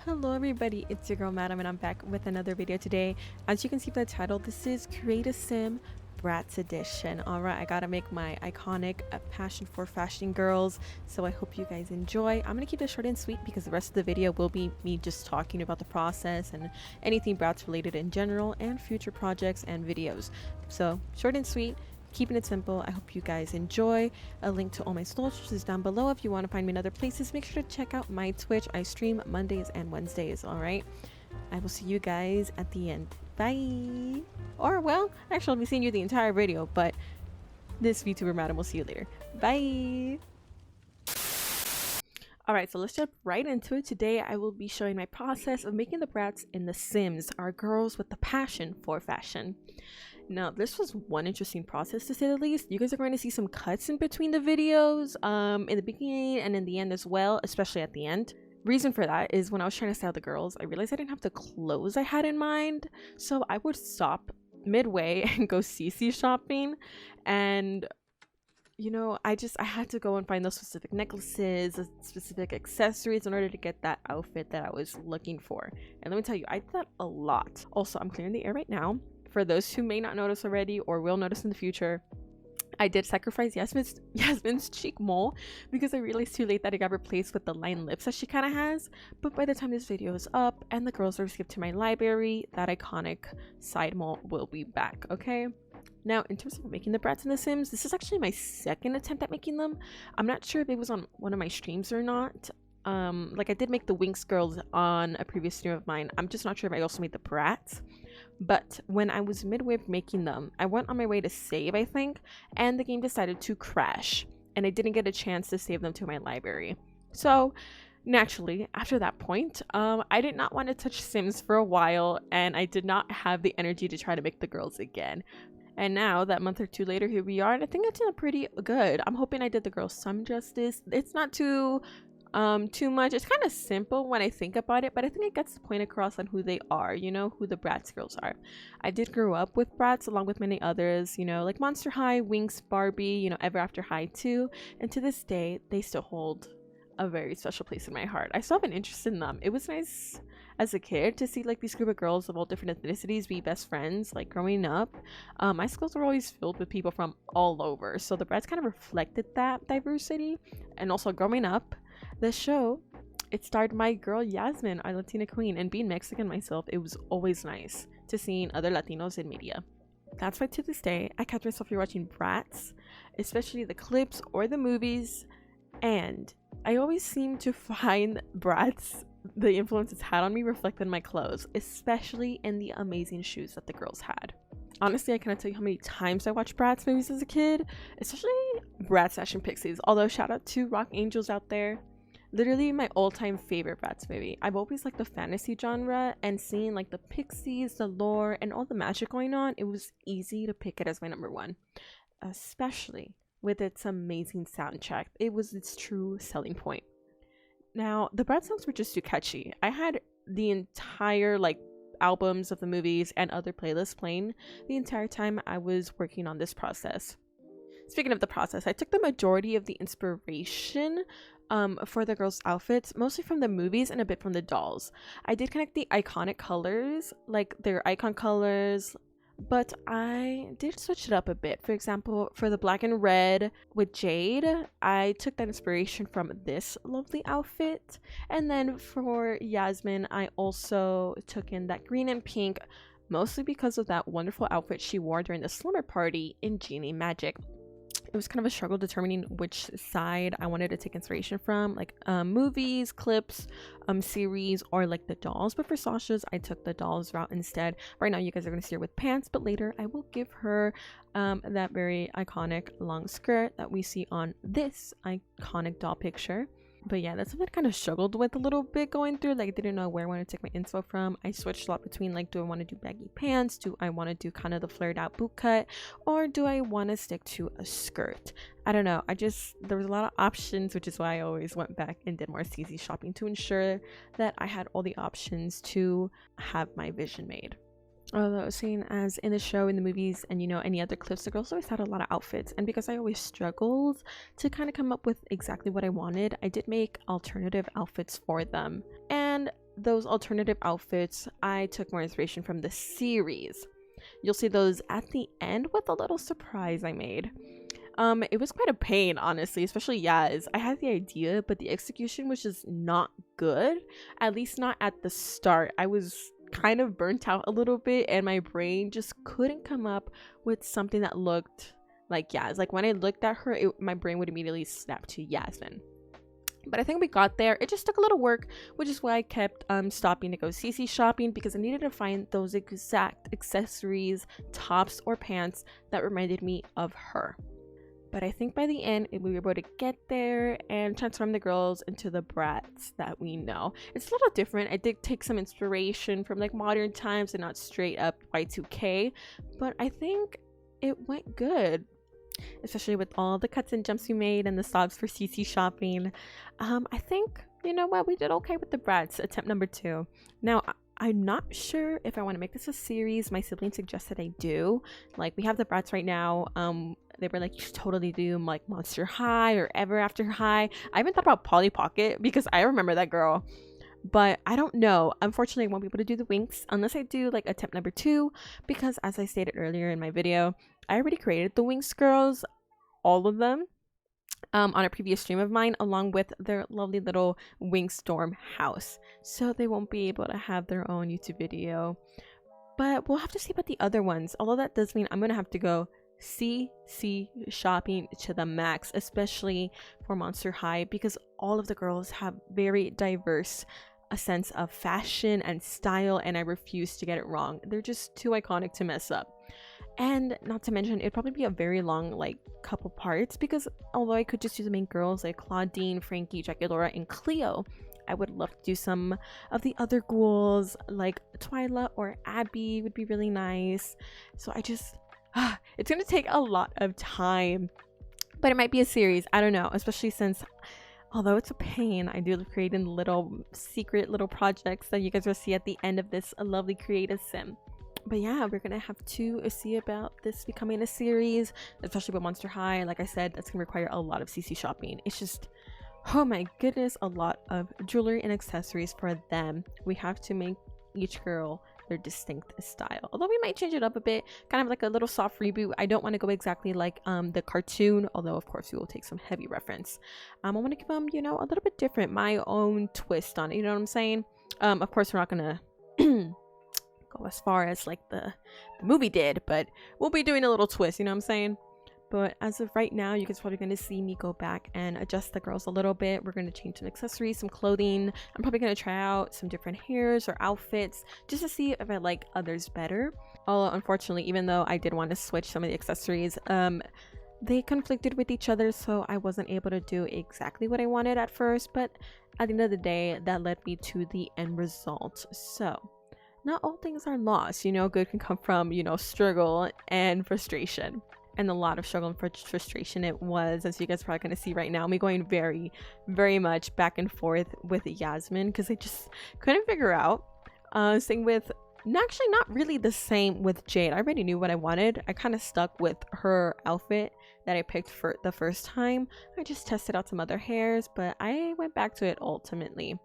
Hello everybody, it's your girl Madam and I'm back with another video today. As you can see by the title, this is Create a Sim Bratz edition. Alright, I gotta make my iconic passion for fashion girls, so I hope you guys enjoy. I'm gonna keep this short and sweet because the rest of the video will be me just talking about the process and anything Bratz related in general and future projects and videos. So short and sweet, keeping it simple. I hope you guys enjoy. A link to all my socials is down below. If you want to find me in other places, make sure to check out my Twitch. I stream Mondays and Wednesdays. All right, I will see you guys at the end. Bye. Or well, actually I'll be seeing you the entire video, but this VTuber Madam will see you later. Bye. Alright, so let's jump right into it. Today I will be showing my process of making the Bratz in The Sims, our girls with the passion for fashion. Now, this was one interesting process to say the least. You guys are going to see some cuts in between the videos, in the beginning and in the end as well, especially at the end. Reason for that is when I was trying to style the girls, I realized I didn't have the clothes I had in mind, so I would stop midway and go 𝗞𝗄 shopping, and you know, I had to go and find those specific necklaces, specific accessories in order to get that outfit that I was looking for. And let me tell you, I did that a lot. Also, I'm clearing the air right now. For those who may not notice already or will notice in the future, I did sacrifice Yasmin's cheek mole because I realized too late that it got replaced with the lined lips that she kind of has. But by the time this video is up and the girls are skipped to my library, that iconic side mole will be back, okay? Now, in terms of making the Bratz in The Sims, this is actually my second attempt at making them. I'm not sure if it was on one of my streams or not. Like I did make the Winx girls on a previous stream of mine. I'm just not sure if I also made the Bratz. But when I was midway of making them, I went on my way to save, I think, and the game decided to crash, and I didn't get a chance to save them to my library. So naturally, after that point, I did not want to touch Sims for a while, and I did not have the energy to try to make the girls again. And now, that month or two later, here we are, and I think it's pretty good. I'm hoping I did the girls some justice. It's not too much. It's kind of simple when I think about it, but I think it gets the point across on who they are, you know, who the Bratz girls are. I did grow up with Bratz along with many others, you know, like Monster High, Winx, Barbie, you know, Ever After High too, and to this day they still hold a very special place in my heart. I still have an interest in them. It was nice as a kid to see like these group of girls of all different ethnicities be best friends. Like growing up, my schools were always filled with people from all over, so the Bratz kind of reflected that diversity. And also growing up, the show, it starred my girl Yasmin, our Latina queen, and being Mexican myself, it was always nice to seeing other Latinos in media. That's why to this day I catch myself rewatching Bratz, especially the clips or the movies, and I always seem to find Bratz, the influence it's had on me, reflected in my clothes, especially in the amazing shoes that the girls had. Honestly, I cannot tell you how many times I watched Bratz movies as a kid, especially Bratz Fashion Pixies, although shout out to Rock Angels out there. Literally my all-time favorite Bratz movie. I've always liked the fantasy genre, and seeing like the pixies, the lore, and all the magic going on, it was easy to pick it as my number one, especially with its amazing soundtrack. It was its true selling point. Now, the Bratz songs were just too catchy. I had the entire like albums of the movies and other playlists playing the entire time I was working on this process. Speaking of the process, I took the majority of the inspiration for the girls' outfits, mostly from the movies and a bit from the dolls. I did connect the iconic colors, like their icon colors, but I did switch it up a bit. For example, for the black and red with Jade, I took that inspiration from this lovely outfit. And then for Yasmin, I also took in that green and pink, mostly because of that wonderful outfit she wore during the slumber party in Genie Magic. It was kind of a struggle determining which side I wanted to take inspiration from, like movies, clips, series, or like the dolls. But for Sasha's, I took the dolls route instead. Right now you guys are going to see her with pants, but later I will give her that very iconic long skirt that we see on this iconic doll picture. But yeah, that's something I kind of struggled with a little bit going through. Like I didn't know where I wanted to take my inspo from. I switched a lot between like, do I want to do baggy pants? Do I want to do kind of the flared out boot cut? Or do I want to stick to a skirt? I don't know. There was a lot of options, which is why I always went back and did more 𝗞𝗄 shopping to ensure that I had all the options to have my vision made. Although seeing as in the show, in the movies, and you know, any other clips, the girls always had a lot of outfits, and because I always struggled to kind of come up with exactly what I wanted, I did make alternative outfits for them. And those alternative outfits, I took more inspiration from the series. You'll see those at the end with a little surprise I made. It was quite a pain, honestly, especially Yaz. I had the idea, but the execution was just not good, at least not at the start. I was kind of burnt out a little bit, and my brain just couldn't come up with something that looked like Yaz. Like when I looked at her, my brain would immediately snap to Yasmin. But I think we got there. It just took a little work, which is why I kept stopping to go 𝗵ᴣ shopping, because I needed to find those exact accessories, tops or pants that reminded me of her. But I think by the end, we were able to get there and transform the girls into the Bratz that we know. It's a little different. I did take some inspiration from like modern times and not straight up Y2K, but I think it went good, especially with all the cuts and jumps we made and the stops for 𝗵ᴣ shopping. I think, you know what, we did okay with the Bratz attempt number 2. Now, I'm not sure if I want to make this a series. My siblings suggested I do. Like, we have the Bratz right now. They were like, you should totally do like Monster High or Ever After High. I even thought about Polly Pocket because I remember that girl. But I don't know. Unfortunately, I won't be able to do the Winx unless I do like attempt number 2, because as I stated earlier in my video, I already created the Winx girls, all of them, on a previous stream of mine, along with their lovely little Winx dorm house. So they won't be able to have their own YouTube video. But we'll have to see about the other ones. Although that does mean I'm going to have to go 𝗵ᴣ shopping to the max, especially for Monster High, because all of the girls have very diverse a sense of fashion and style, and I refuse to get it wrong. They're just too iconic to mess up. And not to mention, it'd probably be a very long like couple parts, because although I could just use the main girls like Claudine, Frankie, Jackie, Laura, and Cleo, I would love to do some of the other ghouls like Twyla or Abby would be really nice. So I just it's gonna take a lot of time, but it might be a series. I don't know, especially since although it's a pain, I do love creating little secret little projects that you guys will see at the end of this lovely creative sim. But yeah, we're gonna have to see about this becoming a series, especially with Monster High. Like I said, that's gonna require a lot of 𝗵ᴣ shopping. It's just, oh my goodness, a lot of jewelry and accessories for them. We have to make each girl their distinct style, although we might change it up a bit, kind of like a little soft reboot. I don't want to go exactly like the cartoon, although of course we will take some heavy reference. I want to give them, you know, a little bit different, my own twist on it, you know what I'm saying? Of course we're not gonna go as far as like the movie did, but we'll be doing a little twist, you know what I'm saying? But as of right now, you guys are probably going to see me go back and adjust the girls a little bit. We're going to change some accessories, some clothing. I'm probably going to try out some different hairs or outfits just to see if I like others better. Although, unfortunately, even though I did want to switch some of the accessories, they conflicted with each other, so I wasn't able to do exactly what I wanted at first. But at the end of the day, that led me to the end result. So not all things are lost. You know, good can come from, you know, struggle and frustration. And a lot of struggle and frustration it was, as you guys are probably going to see right now. Me going very, very much back and forth with Yasmin because I just couldn't figure out. Same with, actually not really the same with Jade. I already knew what I wanted. I kind of stuck with her outfit that I picked for the first time. I just tested out some other hairs, but I went back to it ultimately.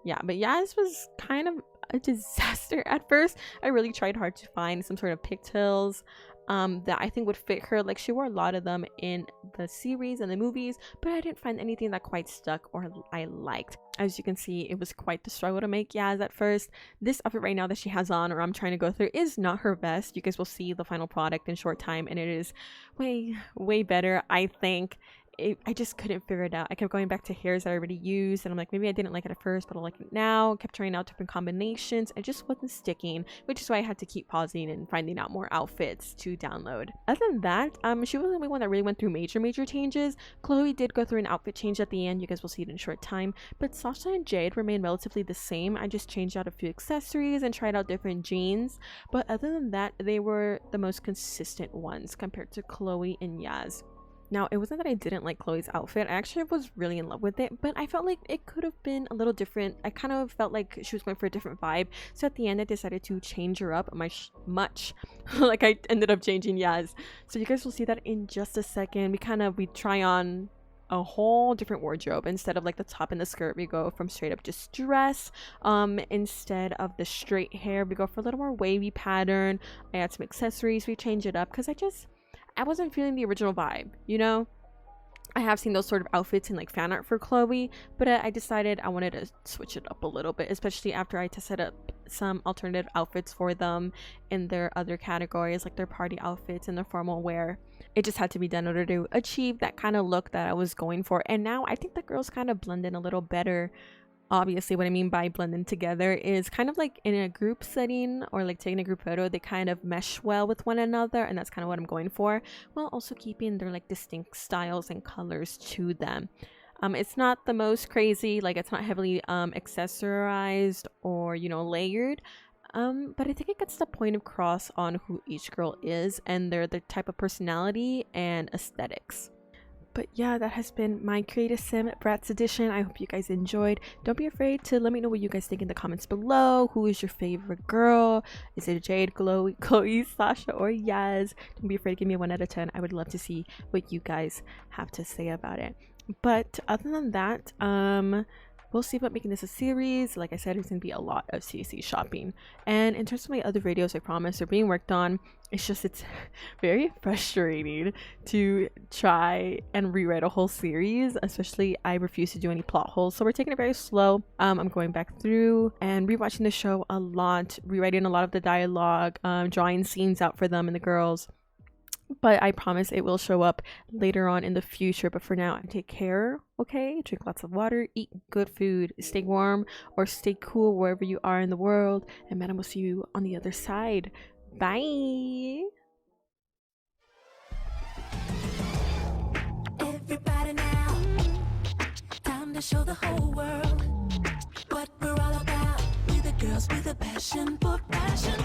Yeah, but Yaz was kind of a disaster at first. I really tried hard to find some sort of pigtails that I think would fit her. Like, she wore a lot of them in the series and the movies, but I didn't find anything that quite stuck or I liked. As you can see, it was quite the struggle to make Yaz at first. This outfit right now that she has on, or I'm trying to go through, is not her best. You guys will see the final product in short time, and it is way better, I think. I just couldn't figure it out. I kept going back to hairs that I already used, and I'm like, maybe I didn't like it at first, but I like it now. Kept trying out different combinations. It just wasn't sticking, which is why I had to keep pausing and finding out more outfits to download. Other than that, she wasn't the only one that really went through major changes. Chloe did go through an outfit change at the end. You guys will see it in a short time. But Sasha and Jade remained relatively the same. I just changed out a few accessories and tried out different jeans. But other than that, they were the most consistent ones compared to Chloe and Yaz. Now, it wasn't that I didn't like Chloe's outfit. I actually was really in love with it, but I felt like it could have been a little different. I kind of felt like she was going for a different vibe. So at the end, I decided to change her up much like I ended up changing Yaz. So you guys will see that in just a second. We try on a whole different wardrobe. Instead of like the top and the skirt, we go from straight up just dress. Instead of the straight hair, we go for a little more wavy pattern. I add some accessories, we change it up because I wasn't feeling the original vibe, you know. I have seen those sort of outfits in like fan art for Chloe, but I decided I wanted to switch it up a little bit, especially after I tested up some alternative outfits for them in their other categories, like their party outfits and their formal wear. It just had to be done in order to achieve that kind of look that I was going for. And now I think the girls kind of blend in a little better. Obviously, what I mean by blending together is kind of like in a group setting or like taking a group photo, they kind of mesh well with one another, and that's kind of what I'm going for, while also keeping their like distinct styles and colors to them. It's not the most crazy, like it's not heavily accessorized or, you know, layered, but I think it gets the point across on who each girl is and their type of personality and aesthetics. But yeah, that has been my Creative Sim Bratz edition. I hope you guys enjoyed. Don't be afraid to let me know what you guys think in the comments below. Who is your favorite girl? Is it Jade, Chloe, Sasha, or Yaz? Don't be afraid to give me a 1 out of 10. I would love to see what you guys have to say about it. But other than that, we'll see about making this a series. Like I said, it's gonna be a lot of CC shopping. And in terms of my other videos, I promise they're being worked on. It's very frustrating to try and rewrite a whole series, especially I refuse to do any plot holes, so we're taking it very slow. I'm going back through and rewatching the show a lot, rewriting a lot of the dialogue, drawing scenes out for them and the girls. But I promise it will show up later on in the future. But for now, take care, okay? Drink lots of water, eat good food, stay warm or stay cool wherever you are in the world, and Madam will see you on the other side. Bye! Everybody now, time to show the whole world what we're all about. We're the girls with a passion for fashion.